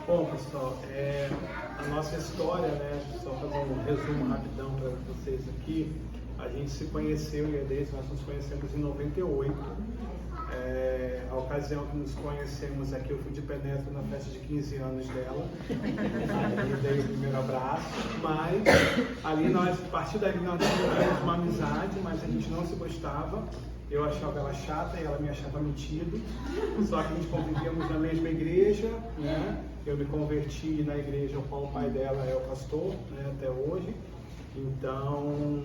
Bom, pessoal, a nossa história, né, só fazer um resumo rapidão para vocês aqui. A gente se conheceu, e a Deise, nós nos conhecemos em 98. A ocasião que nos conhecemos aqui, eu fui de penetra na festa de 15 anos dela. Aí dei o primeiro abraço, mas ali a partir dali nós tivemos uma amizade, mas a gente não se gostava. Eu achava ela chata e ela me achava metido, só que a gente convivíamos na mesma igreja, né? Eu me converti na igreja, o qual o pai dela é o pastor, né, até hoje. Então,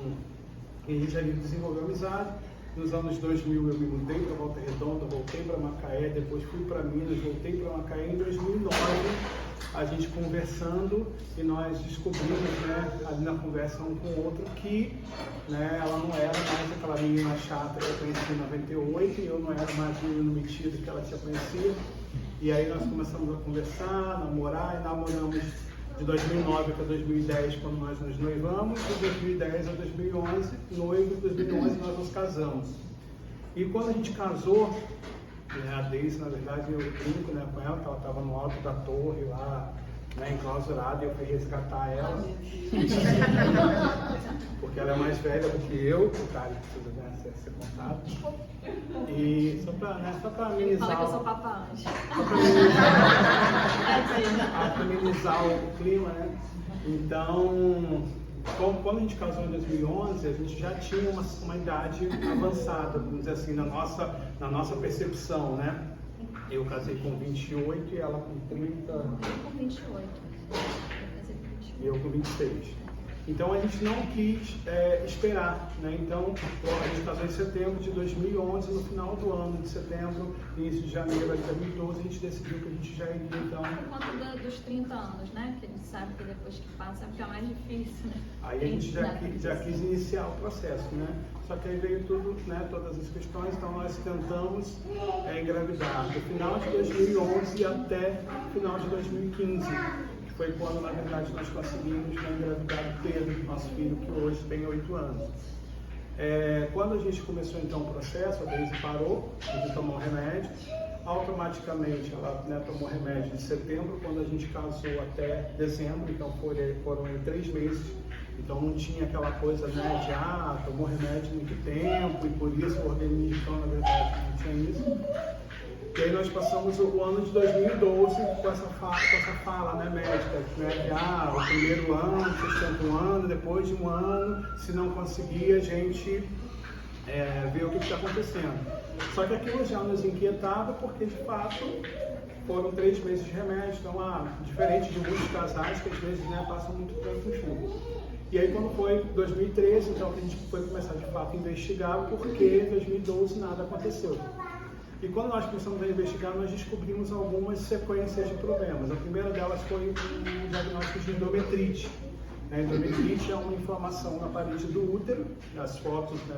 a gente ali desenvolveu amizade. Nos anos 2000 eu me mudei para Volta Redonda, voltei para Macaé, depois fui para Minas, voltei para Macaé. Em 2009, a gente conversando, e nós descobrimos, né, ali na conversa um com o outro, que, né, ela não era mais aquela menina chata que eu conheci em 98, e eu não era mais o menino metido que ela tinha conhecido. E aí nós começamos a conversar, namorar, e namoramos de 2009 para 2010, quando nós nos noivamos, de 2010 a 2011, noivo, de 2011 nós nos casamos. E quando a gente casou, a Deise, na verdade, eu brinco, né, com ela, que ela estava no alto da torre lá, né, enclausurada, e eu fui resgatar ela. Porque ela é mais velha do que eu, o cara precisa, né, ser contado. E só para amenizar. Fala que eu sou papá antes. Para amenizar o clima, né? Então, quando a gente casou em 2011, a gente já tinha uma idade avançada, vamos dizer assim, na nossa percepção, né? Eu casei com 28 e ela com 30. Eu com 28. E eu com 26. Então a gente não quis esperar, né? Então a gente casou em setembro de 2011, no final do ano de setembro, início de janeiro de 2012, a gente decidiu que a gente já iria então. Por conta dos 30 anos, né? Que a gente sabe que depois que passa fica mais difícil, né? Aí a gente já quis iniciar o processo, né? Só que aí veio tudo, né? Todas as questões, então nós tentamos engravidar do final de 2011 até o final de 2015. Foi quando, na verdade, nós conseguimos engravidar o Pedro, nosso filho, que hoje tem 8 anos. Quando a gente começou, então, o processo, a Deise parou de tomar o remédio. Automaticamente, ela, né, tomou remédio de setembro, quando a gente casou, até dezembro, então foram 3 meses. Então, não tinha aquela coisa, né, de, tomou remédio muito tempo, e por isso o organismo, então, na verdade, não tinha isso. E aí nós passamos o ano de 2012 com essa fala, né, médica, né, que o primeiro ano, sustenta um ano, depois de um ano, se não conseguir, a gente vê o que está acontecendo. Só que aquilo já nos inquietava, porque de fato foram 3 meses de remédio, então diferente de muitos casais que às vezes, né, passam muito tempo juntos. E aí quando foi 2013, então a gente foi começar de fato a investigar, porque em 2012 nada aconteceu. E quando nós começamos a investigar, nós descobrimos algumas sequências de problemas. A primeira delas foi um diagnóstico de endometrite. A endometrite é uma inflamação na parede do útero. As fotos, né,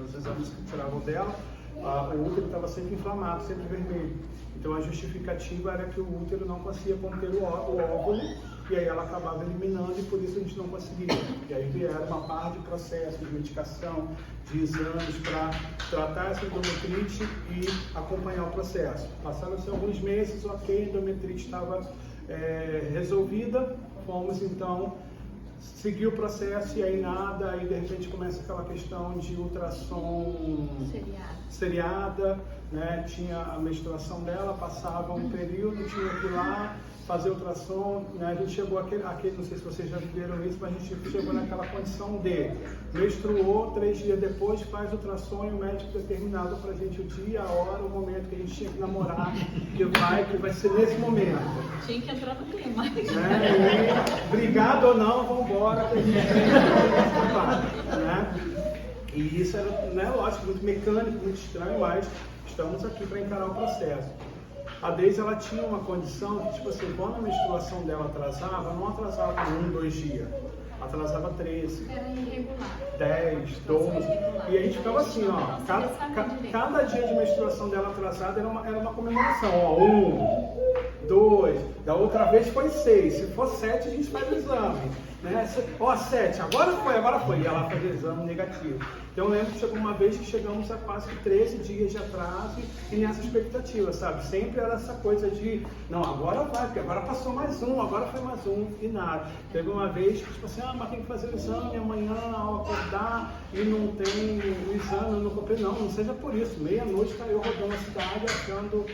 dos exames que tiravam dela, o útero estava sempre inflamado, sempre vermelho. Então a justificativa era que o útero não conseguia conter o óvulo, e aí ela acabava eliminando, e por isso a gente não conseguia. E aí vieram uma par de processos, de medicação, de exames para tratar essa endometrite e acompanhar o processo. Passaram-se alguns meses, ok, a endometrite estava resolvida, fomos então seguir o processo, e aí nada, aí de repente começa aquela questão de ultrassom seriada, né? Tinha a menstruação dela, passava um período, tinha que ir lá fazer ultrassom, né? A gente chegou àquele, não sei se vocês já viram isso, mas a gente chegou naquela condição de menstruou, 3 dias depois faz ultrassom, e o médico determinado pra gente o dia, a hora, o momento que a gente tinha que namorar, que vai ser nesse momento. Tinha que entrar no clima. Né? E, brigado ou não, vamos embora, que a gente tem né? E isso era, né, lógico, muito mecânico, muito estranho, mas estamos aqui para encarar o processo. A Deise, ela tinha uma condição que, tipo assim, quando a menstruação dela atrasava, não atrasava 1, 2 dias, atrasava 13, Era irregular. 10, 12, e a gente ficava assim, ó, cada dia de menstruação dela atrasada era uma comemoração, ó, 1, 2, da outra vez foi 6, se for 7 a gente faz o exame, né? Ó, 7, agora foi, e ela fazia exame negativo. Então eu lembro que chegou uma vez que chegamos a quase 13 dias de atraso e nessa expectativa, sabe? Sempre era essa coisa de, não, agora vai, porque agora passou mais um, agora foi mais um, e nada. Teve uma vez que, tipo assim, mas tem que fazer o exame amanhã ao acordar e não tem o exame, eu não comprei. Não seja por isso. Meia-noite tá eu rodando a cidade, achando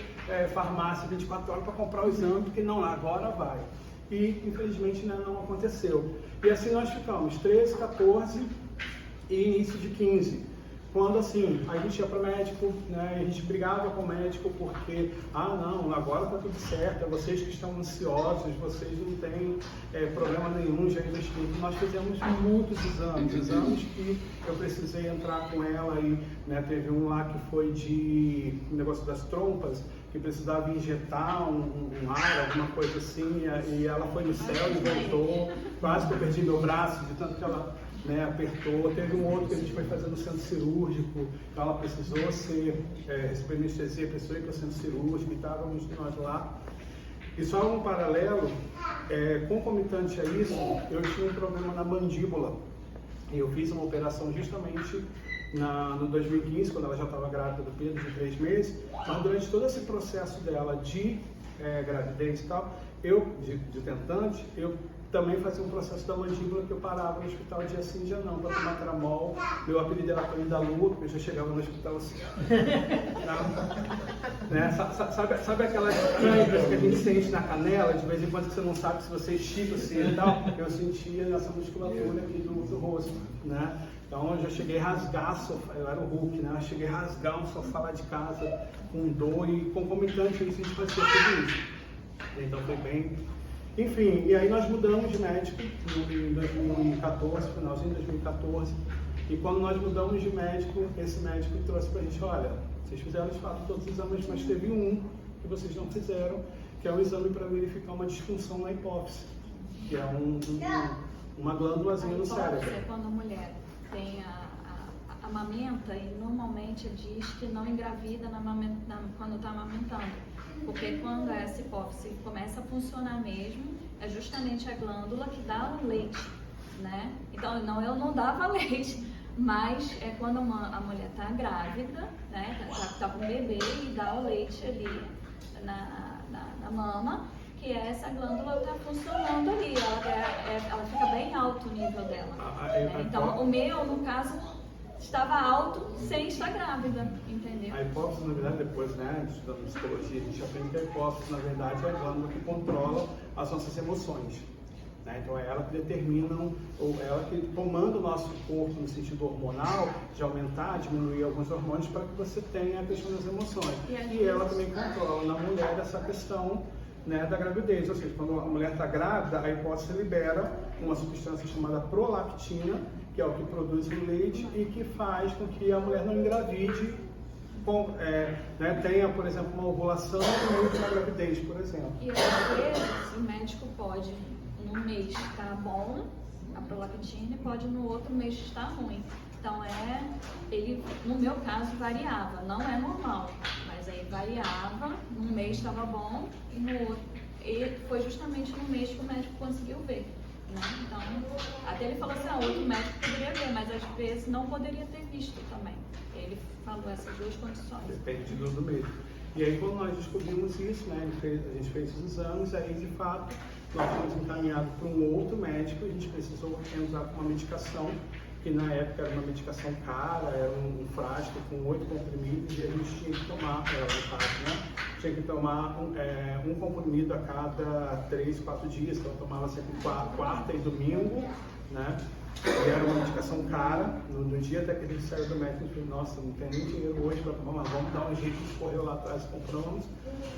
farmácia 24 horas para comprar o exame, porque não, agora vai. E infelizmente não aconteceu. E assim nós ficamos 13, 14 e início de 15. Quando assim, a gente ia para o médico, né, e a gente brigava com o médico porque, não, agora está tudo certo, é vocês que estão ansiosos, vocês não têm problema nenhum, já investiram. Nós fizemos muitos exames que eu precisei entrar com ela e, né, teve um lá que foi de negócio das trompas, que precisava injetar um ar, alguma coisa assim, e ela foi no céu e voltou, quase que eu perdi meu braço, de tanto que ela, né, apertou. Teve um outro que a gente foi fazer no centro cirúrgico, então ela precisou ser receber anestesia, precisou ir para o centro cirúrgico e estávamos nós lá. E só um paralelo, concomitante a isso, eu tinha um problema na mandíbula. E eu fiz uma operação justamente no 2015, quando ela já estava grávida do Pedro, de 3 meses. Então, durante todo esse processo dela de gravidez e tal, de tentante, eu também fazia um processo da mandíbula que eu parava no hospital dia sim, dia não, para tomar tramol. Meu apelido era Tony da Lua, porque eu já chegava no hospital assim. Né? Sabe aquelas câimbras que a gente sente na canela, de vez em quando que você não sabe se você estica assim e tal? Eu sentia nessa musculatura aqui do rosto, né? Então eu já cheguei a rasgar, eu era o Hulk, né? Eu cheguei a rasgar um sofá lá de casa com dor e concomitante a isso a gente fazia tudo isso. Então foi bem... Enfim, e aí nós mudamos de médico em 2014, finalzinho de 2014, e quando nós mudamos de médico, esse médico trouxe pra gente, olha, vocês fizeram de fato todos os exames, mas teve um que vocês não fizeram, que é o exame para verificar uma disfunção na hipófise, que é uma glândulazinha no cérebro. É quando a mulher tem amamenta e normalmente diz que não engravida quando está amamentando. Porque quando essa hipófise começa a funcionar mesmo, é justamente a glândula que dá o leite, né? Então, eu não dava leite, mas é quando a mulher está grávida, né? Tá com o bebê e dá o leite ali na mama, que essa glândula está funcionando ali, ela fica bem alto o nível dela. Né? Então, o meu, no caso, estava alto sem estar grávida, entendeu? A hipófise, na verdade, depois, né, estudando psicologia, a gente aprende que a hipófise, na verdade, é a glândula que controla as nossas emoções. Né? Então é ela que determina, ou ela que comanda o nosso corpo no sentido hormonal, de aumentar, diminuir alguns hormônios para que você tenha a questão das emoções. E ela também controla na mulher essa questão, né, da gravidez, ou seja, quando a mulher está grávida, a hipófise libera uma substância chamada prolactina, que é o que produz o leite e que faz com que a mulher não engravide, né, tenha, por exemplo, uma ovulação no meio da gravidez, por exemplo. E às vezes o médico pode, num mês estar bom, a prolactina, e pode no outro mês estar ruim. Então ele, no meu caso, variava, não é normal, mas aí variava, num mês estava bom e no outro, e foi justamente no mês que o médico conseguiu ver. Né? Então, até ele falou assim, outro médico poderia ver, mas às vezes não poderia ter visto também. Ele falou essas duas condições. Depende do médico. E aí, quando nós descobrimos isso, né, a gente fez os exames, aí de fato nós fomos encaminhados para um outro médico e a gente precisou entrar com uma medicação, que na época era uma medicação cara, era um frasco com 8 comprimidos e a gente tinha que tomar, no caso, né? Tinha que tomar um comprimido a cada 3, 4 dias, então eu tomava sempre quarta e domingo, né? E era uma medicação cara. No dia até que a gente saiu do médico, eu falei, nossa, não tem nem dinheiro hoje para tomar, mas vamos dar um jeito. A gente correu lá atrás, compramos.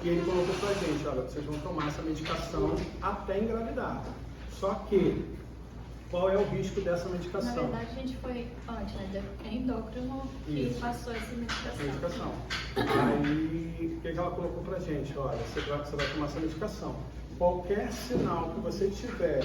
E ele colocou pra gente, olha, vocês vão tomar essa medicação até engravidar. Só que, qual é o risco dessa medicação? Na verdade, a gente foi antes, né? Endócrino que passou essa medicação. Aí, o que ela colocou pra gente? Olha, você vai tomar essa medicação. Qualquer sinal que você tiver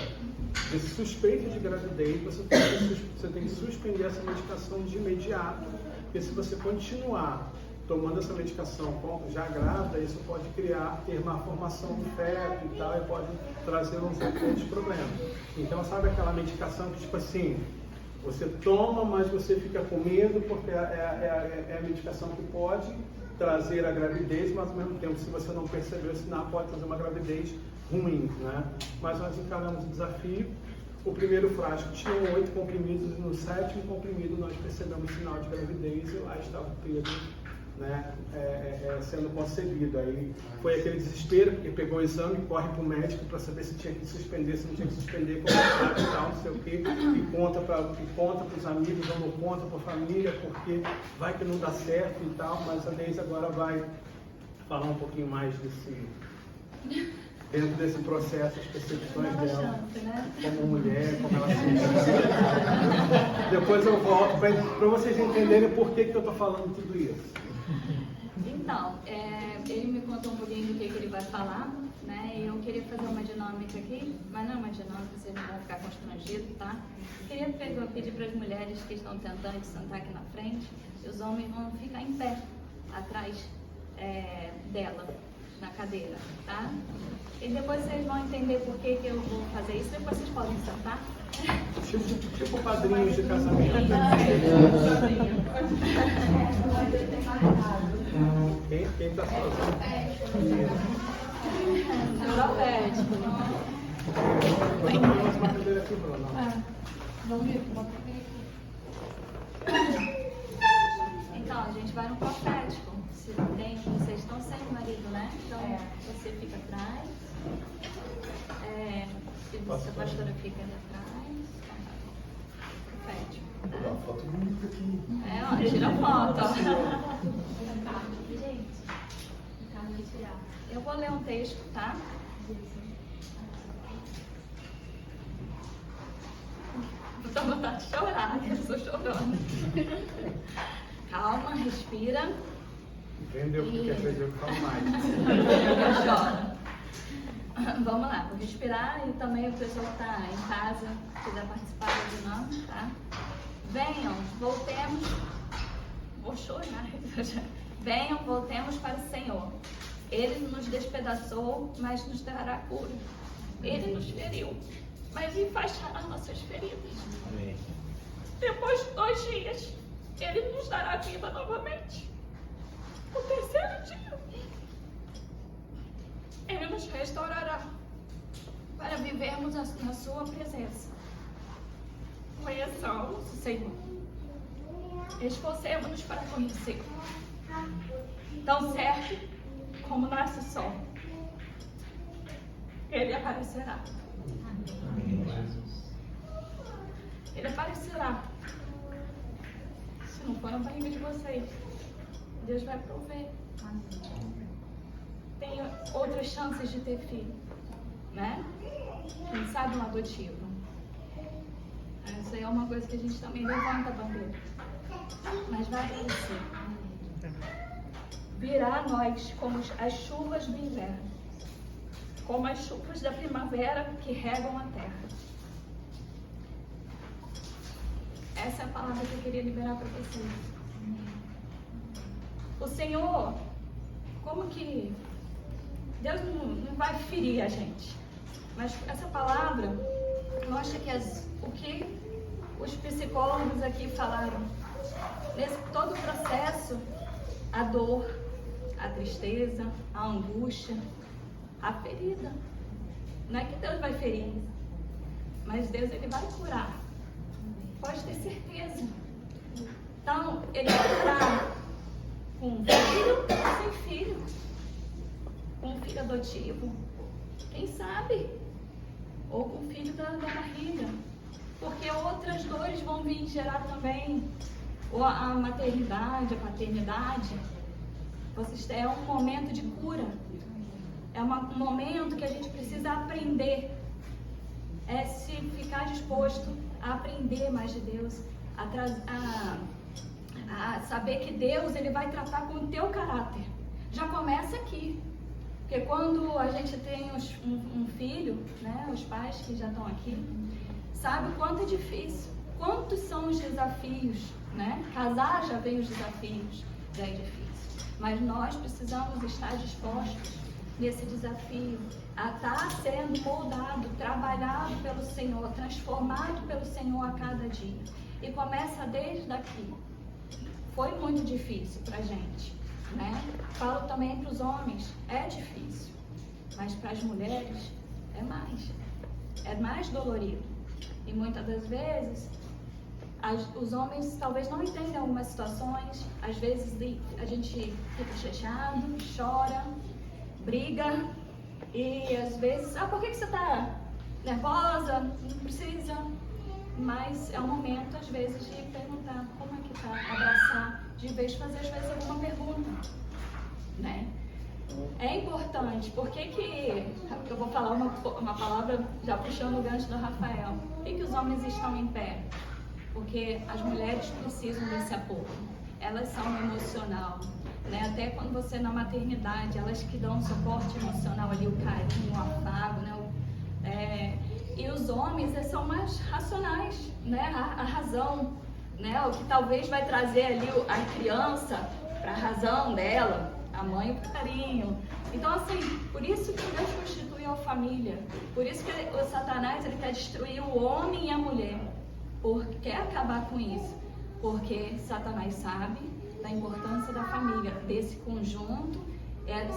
de suspeita de gravidez, você tem que suspender essa medicação de imediato, porque se você continuar tomando essa medicação já grávida, isso pode ter uma formação do feto e tal, e pode trazer uns outros problemas. Então, sabe aquela medicação que, tipo assim, Você toma, mas você fica com medo, porque é a medicação que pode trazer a gravidez, mas ao mesmo tempo, se você não perceber o sinal, pode trazer uma gravidez ruim, né? Mas nós encaramos o desafio. O primeiro frasco tinha 8 comprimidos, e no 7º comprimido nós percebemos o sinal de gravidez, e lá estava o Pedro, né, sendo concebido. Aí foi aquele desespero, porque pegou o exame, corre para o médico para saber se tinha que suspender, se não tinha que suspender, conversar e tal, não sei o quê, e conta para os amigos, ou não conta para a família, porque vai que não dá certo e tal, mas a Deise agora vai falar um pouquinho mais dentro desse processo, as percepções dela, como mulher, como ela se sente. Depois eu volto para vocês entenderem por que eu estou falando tudo isso. Então, ele me contou um pouquinho do que ele vai falar, né? E eu queria fazer uma dinâmica aqui, mas não é uma dinâmica, vocês não vão ficar constrangidos, tá? Queria pedir para as mulheres que estão tentando sentar aqui na frente, e os homens vão ficar em pé, atrás dela, na cadeira, tá? E depois vocês vão entender por que eu vou fazer isso, depois vocês podem sentar. Tipo padrinhos de casamento. Quem está sozinho? Neuropédico. Vamos uma cadeira aqui, Bruno. Então, a gente vai no profético. Vocês estão sem marido, né? Então, você fica atrás. A pastora fica ali atrás. Profético. Vou dar uma foto bonita aqui. Tira foto. Gente, Eu vou ler um texto, tá? Vou dar vontade de chorar, que eu estou chorando. Calma, respira. Entendeu? Porque às vezes eu falo mais. Eu choro. Vamos lá, vou respirar e também o pessoal que está em casa, quiser participar da dinâmica, tá? Venham, voltemos. Vou chorar. Venham, voltemos para o Senhor. Ele nos despedaçou, mas nos dará cura. Ele nos feriu, mas enfaixará nossas feridas. Amém. Depois de 2 dias, Ele nos dará vida novamente. O 3º dia, Ele nos restaurará para vivermos na Sua presença. Conheçamos o Senhor. Esforcemos-nos para conhecer. Tão certo como nasce o sol, Ele aparecerá. Ele aparecerá. Se não for na barriga de vocês, Deus vai prover. Tem outras chances de ter filho, né? Quem sabe um adotivo. Isso aí é uma coisa que a gente também levanta a bandeira. Mas vai aparecer. Virá a nós como as chuvas do inverno, como as chuvas da primavera que regam a terra. Essa é a palavra que eu queria liberar para vocês. O Senhor, como que Deus não vai ferir a gente, mas essa palavra mostra que o que os psicólogos aqui falaram, nesse todo o processo, a dor, a tristeza, a angústia, a ferida. Não é que Deus vai ferir, mas Deus ele vai curar. Pode ter certeza. Então, Ele vai curar com filho ou sem filho, com filho adotivo, quem sabe, ou com filho da barriga, porque outras dores vão vir gerar também, ou a maternidade, a paternidade. É um momento de cura, é um momento que a gente precisa aprender, se ficar disposto a aprender mais de Deus, a saber que Deus ele vai tratar com o teu caráter. Já começa aqui, porque quando a gente tem um filho, né, os pais que já estão aqui, sabe o quanto é difícil, quantos são os desafios, né? Casar já vem os desafios, já é difícil. Mas nós precisamos estar dispostos nesse desafio, a estar sendo moldado, trabalhado pelo Senhor, transformado pelo Senhor a cada dia. E começa desde aqui. Foi muito difícil pra gente, né? Falo também para os homens, é difícil, mas para as mulheres é mais dolorido. E muitas das vezes os homens talvez não entendem algumas situações, às vezes a gente fica chateado, chora, briga e às vezes, por que você está nervosa? Não precisa. Mas é um momento, às vezes, de perguntar como é que tá, abraçar, de vez de fazer, às vezes, alguma pergunta, né? É importante, por que eu vou falar uma palavra já puxando o gancho do Rafael, por que os homens estão em pé? Porque as mulheres precisam desse apoio, elas são emocional, né? Até quando você na maternidade, elas que dão suporte emocional ali, o carinho, o afago, né? E os homens são mais racionais, né? A razão, né? O que talvez vai trazer ali a criança para a razão dela, a mãe para o carinho. Então, assim, por isso que Deus constituiu a família. Por isso que o Satanás ele quer destruir o homem e a mulher. Quer acabar com isso. Porque Satanás sabe da importância da família, desse conjunto.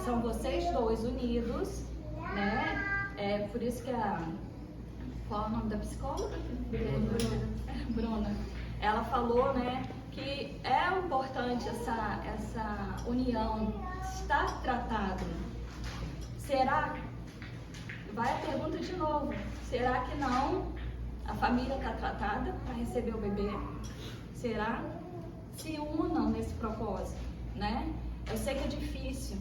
São vocês dois unidos, né? Por isso que qual é o nome da psicóloga? Bruna. Ela falou, né, que é importante essa união estar tratado. Será? Vai a pergunta de novo. Será que não? A família está tratada para receber o bebê? Será? Se unam nesse propósito, né? Eu sei que é difícil,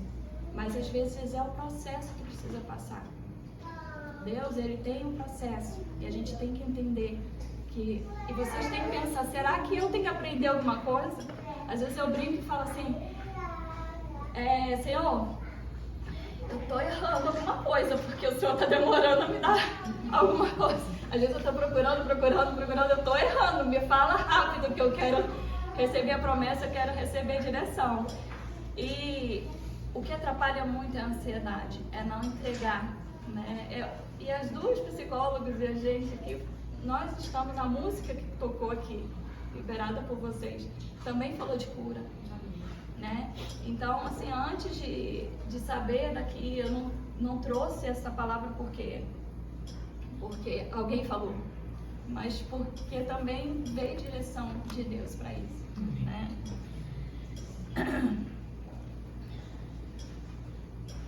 mas às vezes é o processo que precisa passar. Deus, ele tem um processo e a gente tem que entender que... E vocês têm que pensar, será que eu tenho que aprender alguma coisa? Às vezes eu brinco e falo assim, Senhor, eu estou errando alguma coisa, porque o Senhor está demorando a me dar alguma coisa. Às vezes eu estou procurando, eu estou errando, me fala rápido que eu quero receber a promessa, eu quero receber direção. E o que atrapalha muito é a ansiedade, é não entregar, né? E as duas psicólogas e a gente aqui, nós estamos na música que tocou aqui, liberada por vocês, também falou de cura, né? Então, assim, antes de saber daqui, eu não trouxe essa palavra porque alguém falou, mas porque também veio direção de Deus para isso, né?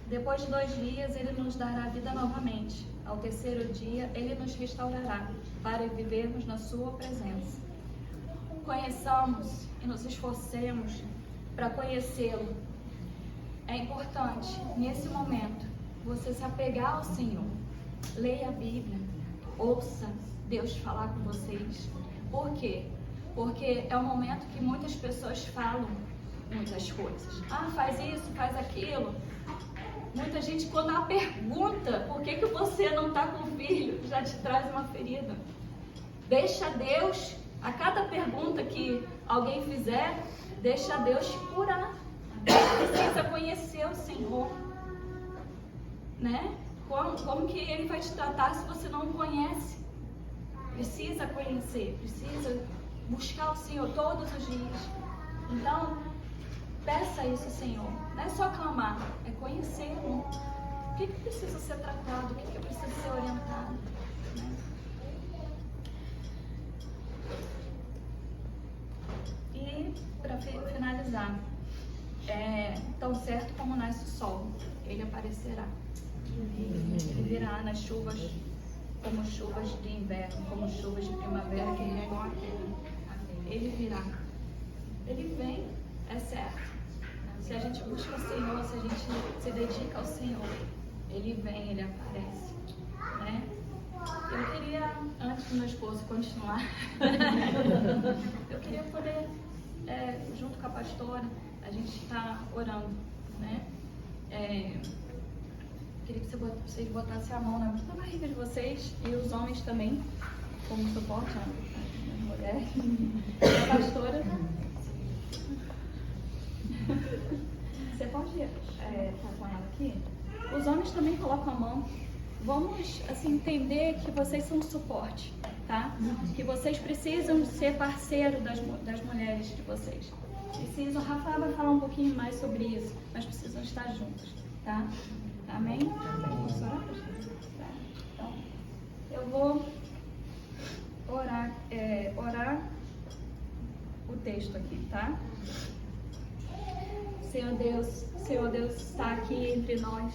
Depois de 2 dias, Ele nos dará vida novamente. Ao 3º dia, Ele nos restaurará para vivermos na Sua presença. Conheçamos e nos esforcemos para conhecê-lo. É importante, nesse momento, você se apegar ao Senhor. Leia a Bíblia, ouça Deus falar com vocês. Por quê? Porque é um momento que muitas pessoas falam muitas coisas. Faz isso, faz aquilo. Muita gente, quando ela pergunta por que você não está com filho, já te traz uma ferida. Deixa Deus, a cada pergunta que alguém fizer, deixa Deus curar. Precisa conhecer o Senhor, né? Como que Ele vai te tratar se você não o conhece? Precisa conhecer, precisa buscar o Senhor todos os dias. Então, peça isso, Senhor. Não é só clamar, é conhecê-lo. O que precisa ser tratado? O que precisa ser orientado? Né? E, para finalizar, tão certo como nasce o sol, ele aparecerá. Ele virá nas chuvas, como chuvas de inverno, como chuvas de primavera que regam a terra. Ele virá. Ele vem, é certo. Se a gente busca o Senhor, se a gente se dedica ao Senhor, Ele vem, Ele aparece, né? Eu queria, antes do meu esposo continuar, eu queria poder, junto com a pastora, a gente está orando, né? Queria que vocês botassem a mão na barriga de vocês e os homens também, como suporte às mulheres. A pastora... Você pode estar com ela aqui? Os homens também colocam a mão. Vamos, assim, entender que vocês são suporte. tá? Que vocês precisam ser parceiro das mulheres de vocês. Precisam, a Rafa vai falar um pouquinho mais sobre isso, mas precisam estar juntos, tá? Amém? Vamos orar? Tá. Então, eu vou orar o texto aqui, tá? Senhor Deus está aqui entre nós,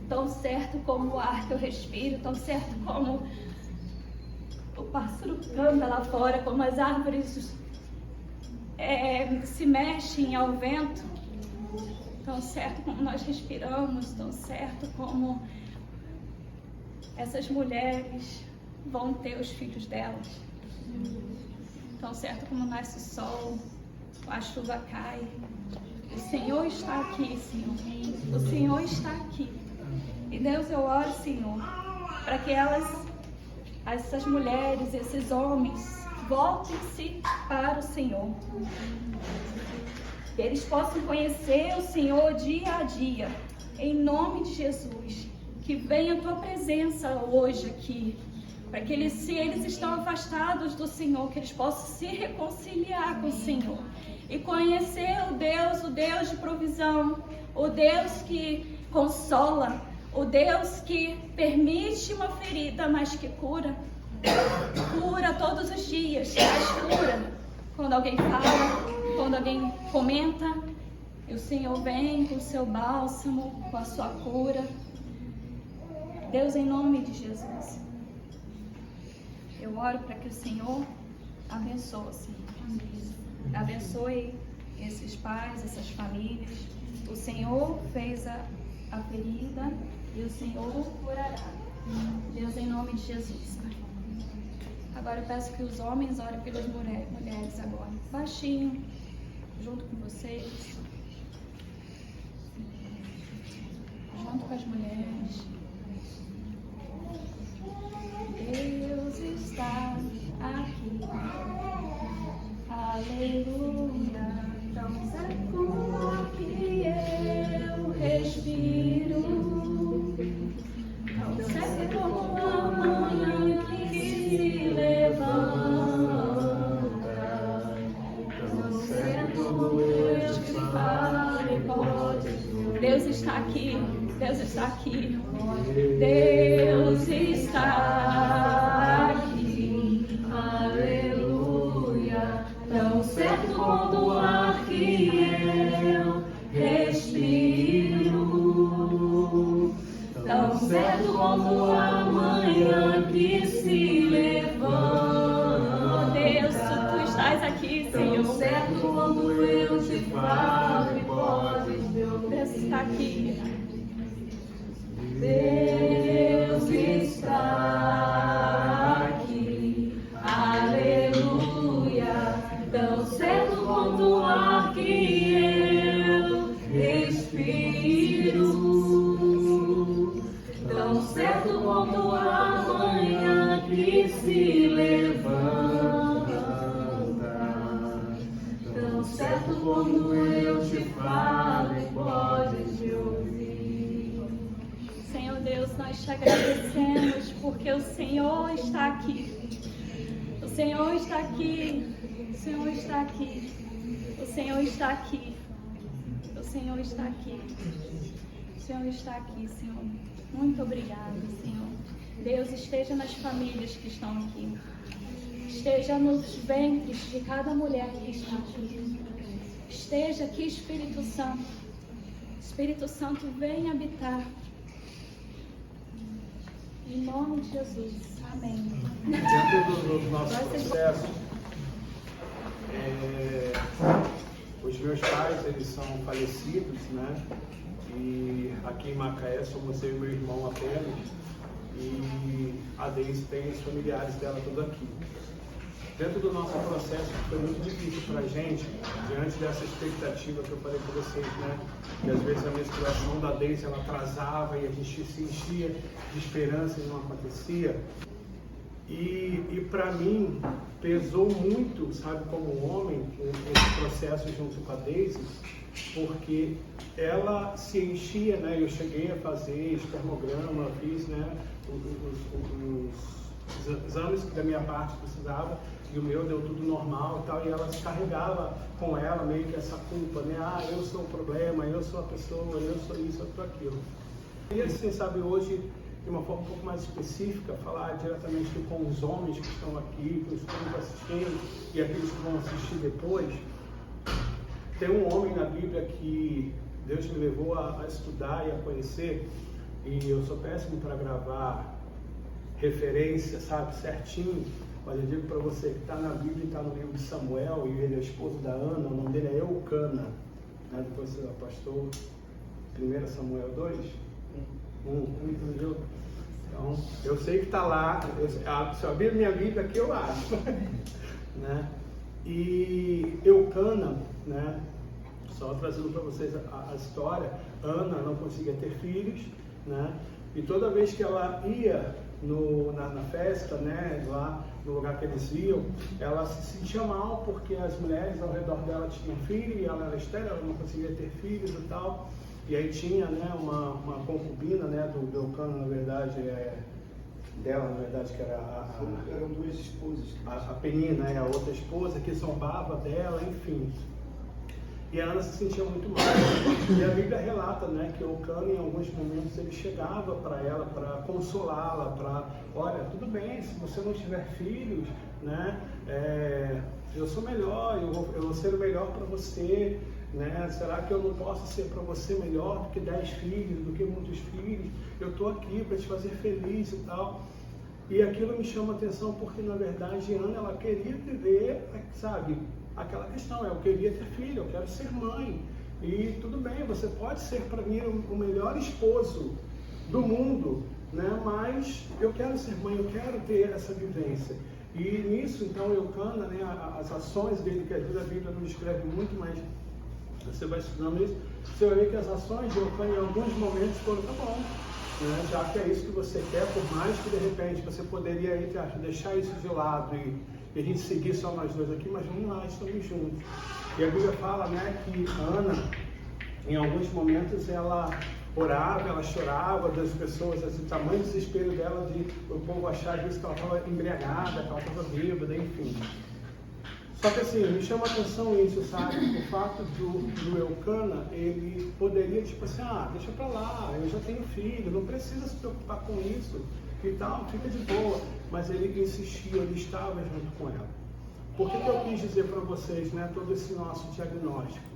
tão certo como o ar que eu respiro, tão certo como o pássaro canta lá fora, como as árvores se mexem ao vento, tão certo como nós respiramos, tão certo como essas mulheres vão ter os filhos delas, tão certo como nasce o sol, a chuva cai. O Senhor está aqui, Senhor. O Senhor está aqui. E Deus, eu oro, Senhor, para que essas mulheres, esses homens, voltem-se para o Senhor. Que eles possam conhecer o Senhor dia a dia. Em nome de Jesus. Que venha a tua presença hoje aqui. Para que se eles estão afastados do Senhor, que eles possam se reconciliar com o Senhor. E conhecer o Deus de provisão, o Deus que consola, o Deus que permite uma ferida, mas que cura. Cura todos os dias, traz cura. Quando alguém fala, quando alguém comenta, e o Senhor vem com o seu bálsamo, com a sua cura. Deus, em nome de Jesus, eu oro para que o Senhor abençoe, Senhor. Abençoe esses pais, essas famílias. O Senhor fez a ferida e o Senhor curará. Deus, em nome de Jesus, Pai. Agora eu peço que os homens orem pelas mulheres agora. Baixinho, junto com vocês. Junto com as mulheres. Deus está aqui. Aleluia, tão certo como que eu respiro, tão certo como a manhã que se levanta, tão certo como eu te falo e pode. Deus está aqui, Deus está aqui, Deus está aqui, aleluia. Tão certo como o ar que eu respiro, tão certo como a manhã que se levanta. Deus, tu estás aqui, Senhor. Tão certo como eu te falo e podes, Deus está aqui. Deus está aqui, aleluia. Tão certo quanto o ar que eu respiro, tão certo quanto a manhã que se levanta, tão certo quando eu te falo e podes te ouvir. Senhor Deus, nós te agradecemos porque o Senhor está aqui. O Senhor está aqui. O Senhor está aqui, o Senhor está aqui, o Senhor está aqui, o Senhor está aqui, Senhor. Muito obrigada, Senhor. Deus, esteja nas famílias que estão aqui, esteja nos ventres de cada mulher que está aqui, esteja aqui, Espírito Santo. Espírito Santo, vem habitar. Em nome de Jesus, amém. Dentro do nosso processo, os meus pais, eles são falecidos, né? E aqui em Macaé somos eu e meu irmão apenas. E a Deise tem os familiares dela tudo aqui. Dentro do nosso processo foi muito difícil para a gente, diante dessa expectativa que eu falei para vocês, né? Que às vezes a menstruação da Deise ela atrasava e a gente se enchia de esperança e não acontecia. E para mim pesou muito, sabe, como homem, esse processo junto com a Deise, porque ela se enchia, né? Eu cheguei a fazer espermograma, fiz, né, exames que da minha parte precisava, e o meu deu tudo normal e tal, e ela se carregava com ela meio que essa culpa, né? Ah, eu sou o problema, eu sou a pessoa, eu sou isso, eu sou aquilo. E assim, sabe, hoje, de uma forma um pouco mais específica, falar diretamente com os homens que estão aqui, com os que estão assistindo e aqueles que vão assistir depois. Tem um homem na Bíblia que Deus me levou a estudar e a conhecer, e eu sou péssimo para gravar referência, sabe, certinho, mas eu digo para você que está na Bíblia, está no livro de Samuel, e ele é esposo da Ana, o nome dele é Eucana, né? Depois você pastor 1 Samuel 2, entendeu? Então, eu sei que está lá, se eu abrir minha Bíblia aqui eu acho, né? E Eucana, né? Só trazendo para vocês a história, Ana não conseguia ter filhos, né? E toda vez que ela ia na festa, né, lá no lugar que eles iam, ela se sentia mal porque as mulheres ao redor dela tinham filhos e ela era estéril, ela não conseguia ter filhos e tal. E aí tinha, né, uma concubina, né, do Eucana, na verdade, dela, na verdade, que era eram duas esposas. a Penina, a outra esposa, que zombava dela, enfim. E a Ana se sentia muito mal. E a Bíblia relata, né, que Eucana, em alguns momentos, ele chegava para ela, para consolá-la, para, olha, tudo bem, se você não tiver filhos, né, eu sou melhor, eu vou ser o melhor para você, né? Será que eu não posso ser para você melhor do que 10 filhos, do que muitos filhos? Eu estou aqui para te fazer feliz e tal. E aquilo me chama a atenção porque, na verdade, Ana, ela queria viver, sabe, aquela questão, eu queria ter filho, eu quero ser mãe. E tudo bem, você pode ser para mim o melhor esposo do mundo, né? Mas eu quero ser mãe, eu quero ter essa vivência. E nisso, então, Eucana, né, as ações dele, que às vezes a Bíblia não descreve muito, mas você vai estudando isso, você vai ver que as ações de Eucana em alguns momentos foram, tá bom, né? Já que é isso que você quer, por mais que de repente você poderia deixar isso de lado e a gente seguir só nós dois aqui, mas vamos lá, estamos juntos. E a Bíblia fala, né, que Ana, em alguns momentos, ela orava, ela chorava das pessoas, assim, o tamanho do desespero dela de o povo achar às vezes que ela estava embriagada, que ela estava bêbada, enfim. Só que assim, me chama a atenção isso, sabe? O fato do Eucana, ele poderia, tipo assim, deixa pra lá, eu já tenho filho, não precisa se preocupar com isso e tal, fica de boa. Mas ele insistia, ele estava junto com ela. Por que eu quis dizer para vocês, né, todo esse nosso diagnóstico?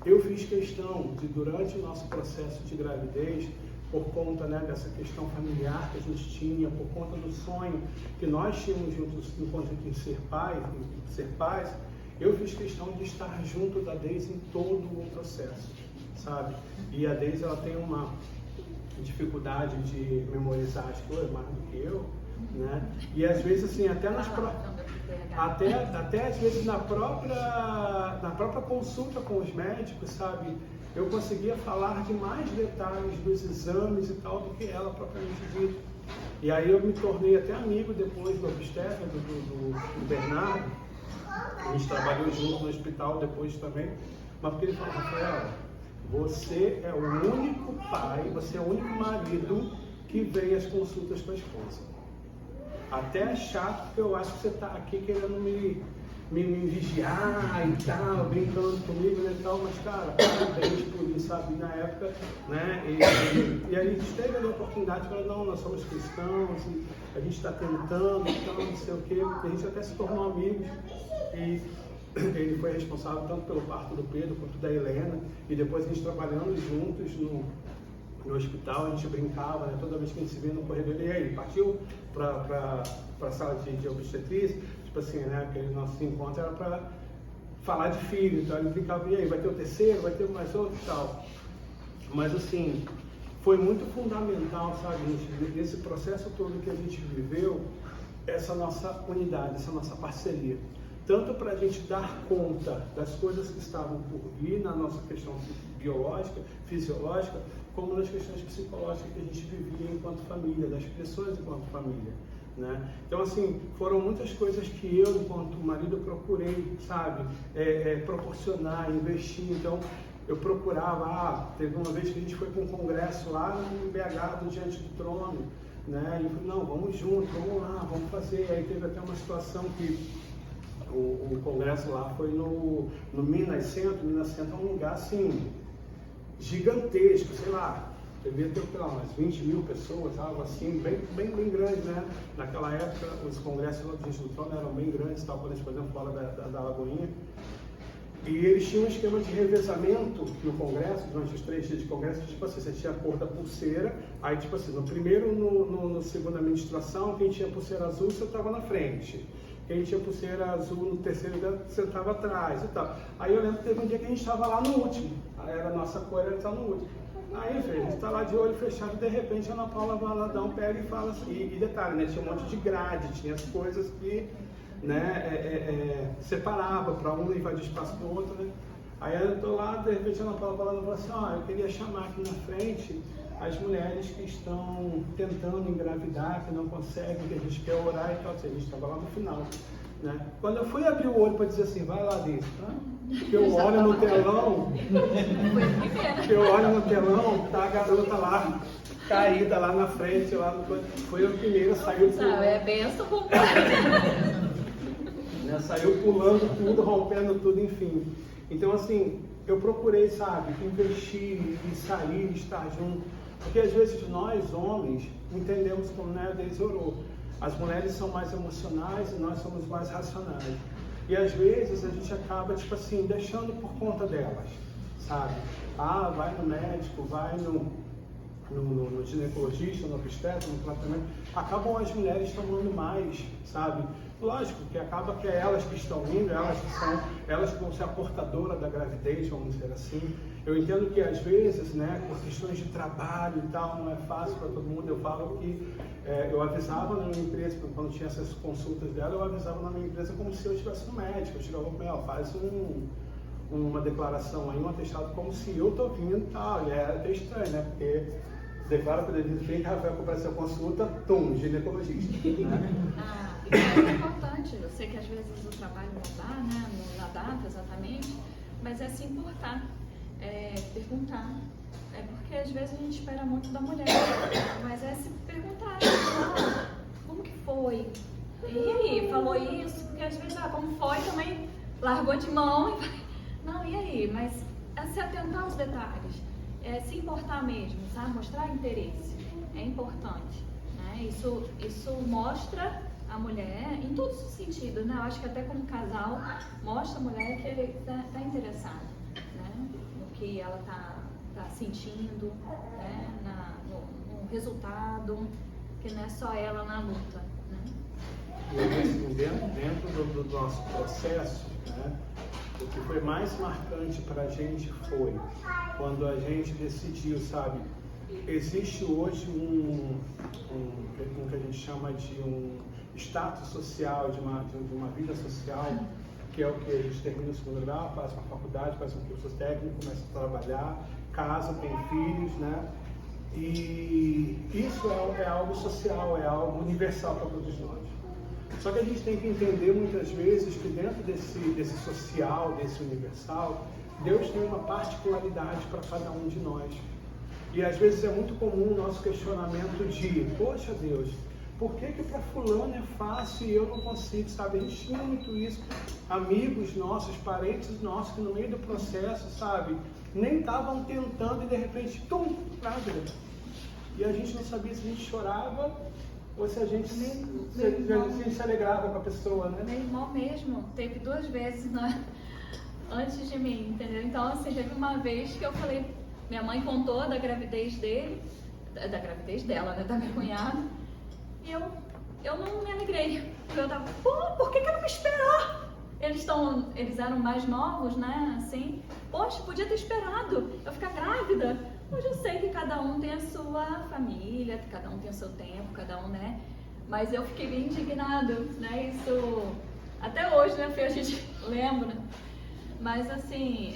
Eu fiz questão de, durante o nosso processo de gravidez, por conta, né, dessa questão familiar que a gente tinha, por conta do sonho que nós tínhamos juntos no conjunto em ser pais, eu fiz questão de estar junto da Deise em todo o processo, sabe? E a Deise, ela tem uma dificuldade de memorizar as coisas mais do que eu, né? E às vezes assim, até às vezes na própria consulta com os médicos, sabe? Eu conseguia falar de mais detalhes dos exames e tal do que ela propriamente dita. E aí eu me tornei até amigo depois do obstetra, do Bernardo. A gente trabalhou junto no hospital depois também. Mas porque ele falou, Rafael, você é o único pai, você é o único marido que vem às consultas com a esposa. Até é chato, porque eu acho que você está aqui querendo me vigiar e tal, brincando comigo, né, e tal, mas cara, parabéns por isso, sabe, na época, né, e a gente teve a oportunidade de falar, não, nós somos cristãos, e a gente está tentando, então, não sei o quê, a gente até se tornou amigos, e ele foi responsável tanto pelo parto do Pedro quanto da Helena, e depois a gente trabalhando juntos no hospital, a gente brincava, né, toda vez que a gente se via no corredor, e aí, partiu para a sala de obstetrícia, tipo assim, né, aquele nosso encontro era para falar de filho, então ele brincava, e aí, vai ter o terceiro, vai ter mais outro e tal. Mas assim, foi muito fundamental, sabe, nesse processo todo que a gente viveu, essa nossa unidade, essa nossa parceria. Tanto para a gente dar conta das coisas que estavam por vir na nossa questão biológica, fisiológica, como nas questões psicológicas que a gente vivia enquanto família, das pessoas enquanto família, né? Então, assim, foram muitas coisas que eu, enquanto marido, procurei, sabe, proporcionar, investir. Então, eu procurava, teve uma vez que a gente foi para um congresso lá no BH, do Diante do Trono, né? E eu falei, não, vamos junto, vamos lá, vamos fazer. Aí teve até uma situação que o congresso lá foi no Minas Centro. Minas Centro é um lugar assim, gigantesco, sei lá, devia ter umas 20 mil pessoas, algo assim, bem grande, né? Naquela época, os congressos do trono eram bem grandes, tal, quando eles faziam fora da Lagoinha. E eles tinham um esquema de revezamento no congresso, durante os 3 dias de congresso, tipo assim, você tinha a cor da pulseira, aí tipo assim, no primeiro, no segunda administração, quem tinha pulseira azul, você estava na frente. Quem tinha pulseira azul no terceiro, você estava atrás e tal. Aí eu lembro que teve um dia que a gente estava lá no último, era a nossa cor, era estar no último. Aí, a gente está lá de olho fechado e de repente a Ana Paula Valadão pega e fala assim, e detalhe, né, tinha um monte de grade, tinha as coisas que, né, separava para um invadir espaço do outro, né. Aí eu estou lá, de repente a Ana Paula Valadão fala assim, eu queria chamar aqui na frente as mulheres que estão tentando engravidar, que não conseguem, que a gente quer orar e tal, assim, a gente estava lá no final, né. Quando eu fui abrir o olho para dizer assim, vai lá dentro, tá? Que eu olho no telão, tá a garota lá, caída lá na frente, lá no... Foi a primeira, saiu pulando. É benção com né? Saiu pulando tudo, rompendo tudo, enfim. Então, assim, eu procurei, sabe, investir e sair, estar junto. Porque às vezes nós, homens, entendemos como, né, Deus orou. As mulheres são mais emocionais e nós somos mais racionais. E às vezes a gente acaba, tipo assim, deixando por conta delas, sabe? Vai no médico, vai no ginecologista, no obstetra, no tratamento. Acabam as mulheres tomando mais, sabe? Lógico que acaba que é elas que estão indo, elas que vão ser a portadora da gravidez, vamos dizer assim. Eu entendo que às vezes, né, por questões de trabalho e tal, não é fácil para todo mundo. Eu falo que eu avisava na minha empresa, quando tinha essas consultas dela, eu avisava na minha empresa como se eu estivesse no médico. Eu chegava com ela, faz uma declaração aí, um atestado como se eu estou vindo e tal. E é até estranho, né, porque declara para ele, vem Rafael comparecer a consulta, ginecologista, né? Isso é importante. Eu sei que às vezes o trabalho não dá, né, não dá data exatamente, mas é se importar, perguntar. É porque às vezes a gente espera muito da mulher, mas é se perguntar, como que foi? E aí, falou isso? Porque às vezes, como foi, também largou de mão. Não, e aí? Mas é se atentar aos detalhes, é se importar mesmo, sabe? Mostrar interesse, é importante, né? Isso mostra a mulher em todos os sentidos, né? Eu acho que até como casal mostra a mulher que ele está interessada, né? No que ela está sentindo, né? No resultado, que não é só ela na luta, né? E dentro do nosso processo, né? O que foi mais marcante para a gente foi quando a gente decidiu, sabe? Existe hoje um que a gente chama de um status social, de uma vida social, que é o que a gente termina o segundo grau, faz uma faculdade, faz um curso técnico, começa a trabalhar, casa, tem filhos, né? E isso é algo social, é algo universal para todos nós. Só que a gente tem que entender muitas vezes que dentro desse social, desse universal, Deus tem uma particularidade para cada um de nós. E às vezes é muito comum o nosso questionamento de, poxa Deus, por que para fulano é fácil e eu não consigo, sabe? A gente tinha muito isso, amigos nossos, parentes nossos, que no meio do processo, sabe, nem estavam tentando e de repente, grávida. E a gente não sabia se a gente chorava ou se a gente se alegrava com a pessoa, né? Meu irmão mesmo teve 2 vezes antes de mim, entendeu? Então, assim, teve uma vez que eu falei, minha mãe contou da gravidez dele, da gravidez dela, né, da minha cunhada, e eu não me alegrei. Eu tava, por que ela me esperou? Eles eram mais novos, né, assim, poxa, podia ter esperado eu ficar grávida. Hoje eu sei que cada um tem a sua família, cada um tem o seu tempo, cada um, né, mas eu fiquei bem indignada, né, isso, até hoje, né, porque a gente lembra, mas assim,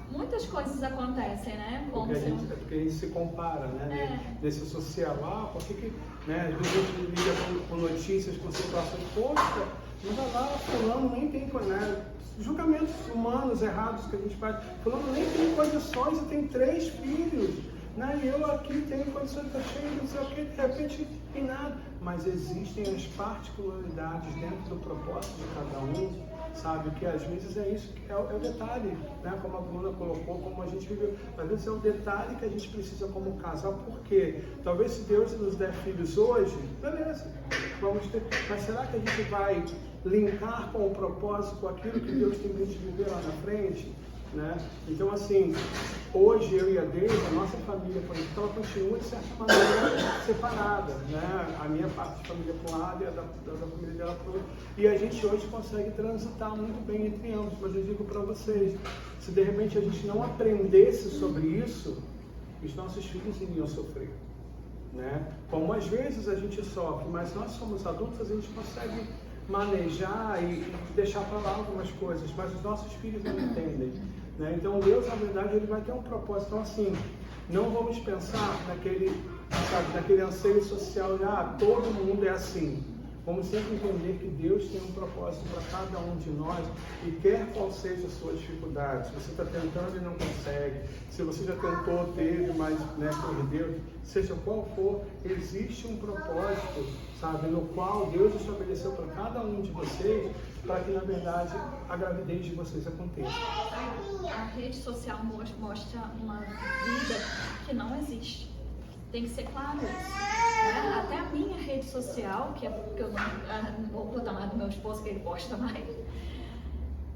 muitas coisas acontecem, né? Porque a gente se compara, né? Nesse social, por que né? Às vezes a gente liga com notícias, com situações, poxa, não vai lá, fulano nem tem, né? Julgamentos humanos errados que a gente faz, fulano nem tem condições e tem 3 filhos, Né? E eu aqui tenho condições, estou cheio, não sei o que, de repente, e nada. Mas existem as particularidades dentro do propósito de cada um, sabe? Que às vezes é isso, é o detalhe, né? Como a Bruna colocou, como a gente viveu. Às vezes é o detalhe que a gente precisa como casal, porque talvez se Deus nos der filhos hoje, beleza, vamos ter. Mas será que a gente vai linkar com o propósito, com aquilo que Deus tem que viver lá na frente? Né? Então, assim, hoje eu e a Deise, a nossa família, ela continua de certa maneira separada, né? A minha parte de família para um lado e a da família dela para o outro. E a gente hoje consegue transitar muito bem entre ambos. Mas eu digo para vocês, se de repente a gente não aprendesse sobre isso, os nossos filhos iriam sofrer. Né? Como às vezes a gente sofre, mas nós somos adultos, a gente consegue manejar e deixar para lá algumas coisas, mas os nossos filhos não entendem. Né? Então Deus, na verdade, ele vai ter um propósito. Então, assim, não vamos pensar naquele anseio social de todo mundo é assim. Vamos sempre entender que Deus tem um propósito para cada um de nós e quer qual seja a sua dificuldade. Se você está tentando e não consegue, se você já tentou, teve, mas perdeu, seja qual for, existe um propósito, sabe, no qual Deus estabeleceu para cada um de vocês, para que, na verdade, a gravidez de vocês aconteça. A rede social mostra uma vida que não existe. Tem que ser claro isso. Né? Até a minha rede social, que é porque eu não vou botar mais do meu esposo, que ele posta mais,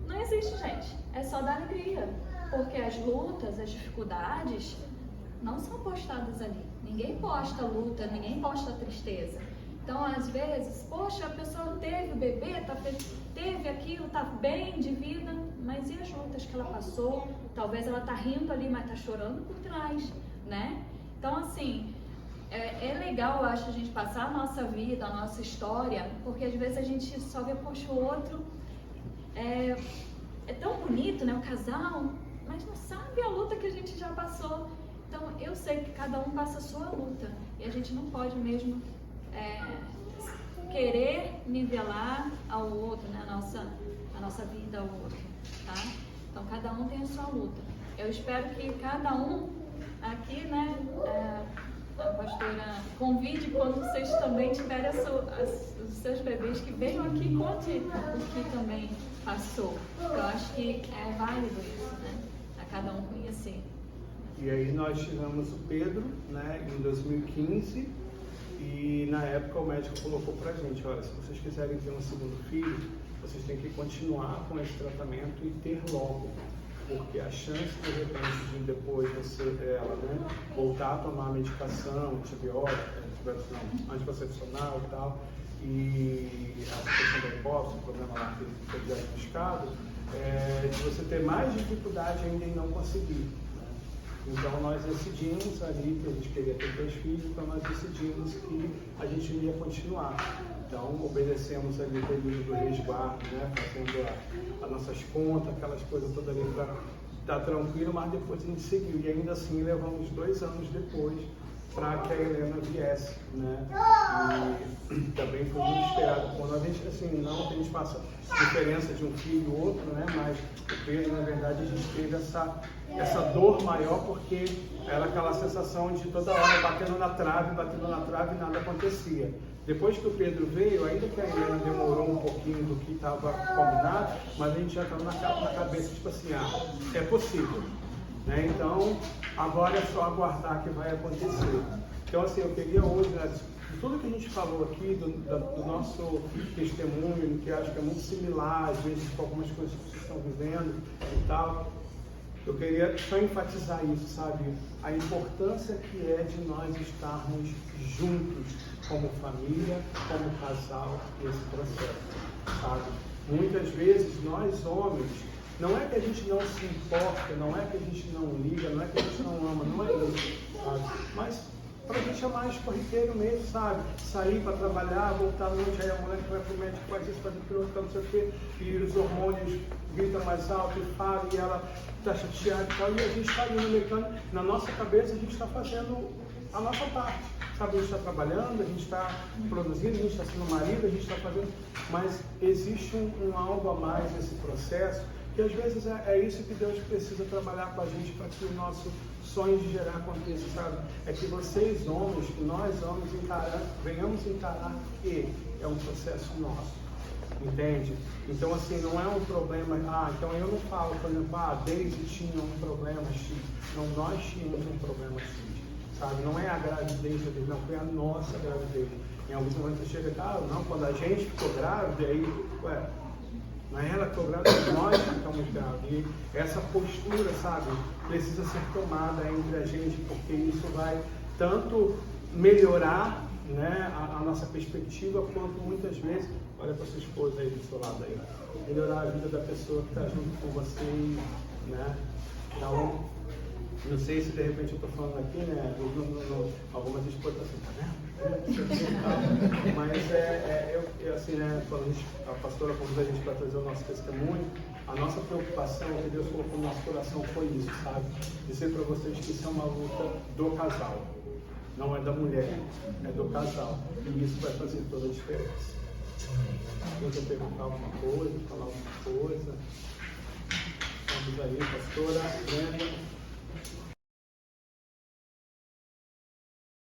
não existe, gente. É só dar alegria. Porque as lutas, as dificuldades, não são postadas ali. Ninguém posta luta, ninguém posta tristeza. Então, às vezes, poxa, a pessoa teve o bebê, teve aquilo, tá bem de vida, mas e as lutas que ela passou? Talvez ela tá rindo ali, mas tá chorando por trás, né? Então, assim, é legal, eu acho, a gente passar a nossa vida, a nossa história, porque às vezes a gente só vê, poxa, o outro é tão bonito, né, o casal, mas não sabe a luta que a gente já passou. Então, eu sei que cada um passa a sua luta e a gente não pode mesmo querer nivelar ao outro, né, a nossa vida ao outro, tá? Então, cada um tem a sua luta. Eu espero que cada um aqui, né, a pastora convide quando vocês também tiverem os seus bebês que venham aqui e conte o que também passou. Eu acho que é válido isso, né, a cada um conhecer. E aí nós tivemos o Pedro, né, em 2015, e na época o médico colocou pra gente, olha, se vocês quiserem ter um segundo filho, vocês têm que continuar com esse tratamento e ter logo. Porque a chance, de repente, de depois ela, né, voltar a tomar medicação, anticoncepcional e tal, e a questão da hipófise, o problema lá que foi diagnosticado, de você ter mais dificuldade ainda em não conseguir. Né? Então nós decidimos ali que a gente queria ter 3 filhos, então nós decidimos que a gente ia continuar. Então, obedecemos ali o período do resguardo, né? Fazendo as nossas contas, aquelas coisas todas ali para estar tranquilo, mas depois a gente seguiu. E ainda assim, levamos 2 anos depois para que a Helena viesse, né? E também foi muito esperado. Quando a gente, assim, não que a gente faça diferença de um filho e outro, né? Mas o Pedro, na verdade, a gente teve essa dor maior porque era aquela sensação de toda hora batendo na trave e nada acontecia. Depois que o Pedro veio, ainda que a Helena demorou um pouquinho do que estava combinado, mas a gente já estava na cabeça, tipo assim, é possível. Né? Então, agora é só aguardar que vai acontecer. Então, assim, eu queria hoje, né, de tudo que a gente falou aqui, do nosso testemunho, que acho que é muito similar, às vezes, com algumas coisas que vocês estão vivendo e tal, eu queria só enfatizar isso, sabe? A importância que é de nós estarmos juntos como família, como casal, nesse processo, sabe? Muitas vezes, nós homens, não é que a gente não se importa, não é que a gente não liga, não é que a gente não ama, não é isso, sabe? Mas pra gente é mais corriqueiro mesmo, sabe? Sair para trabalhar, voltar à noite, aí a mulher que vai pro médico faz isso, faz aquilo, não sei o quê, e os hormônios gritam mais alto e falam, e ela tá chateada e tal, e a gente está ali no mecânico, na nossa cabeça a gente está fazendo a nossa parte, sabe? A gente está trabalhando, a gente está produzindo, a gente está sendo marido, a gente está fazendo, mas existe um algo a mais nesse processo, Que às vezes é isso que Deus precisa trabalhar com a gente para que o nosso sonho de gerar aconteça, sabe? É que vocês homens, que nós homens venhamos encarar que é um processo nosso, entende? Então assim, não é um problema, então eu não falo, por exemplo, Daisy tinha um problema X, não, nós tínhamos um problema X, sabe? Não é a gravidez dele, não, foi a nossa gravidez. Em alguns momentos chega, não, quando a gente ficou grávida, aí, não é ela que ficou grávida, nós ficamos grávidos. E essa postura, sabe, precisa ser tomada entre a gente, porque isso vai tanto melhorar, né, a nossa perspectiva, quanto muitas vezes, olha para sua esposa aí do seu lado aí, melhorar a vida da pessoa que está junto com você, né? Então, não sei se de repente eu estou falando aqui, né? Algumas esposas assim, tá vendo? Mas assim, né? Quando a pastora convidou a gente para trazer o nosso testemunho, a nossa preocupação que Deus colocou no nosso coração foi isso, sabe? Dizer para vocês que isso é uma luta do casal, não é da mulher, é do casal. E isso vai fazer toda a diferença. Eu quero perguntar alguma coisa, falar alguma coisa. Vamos aí, pastora Brenda.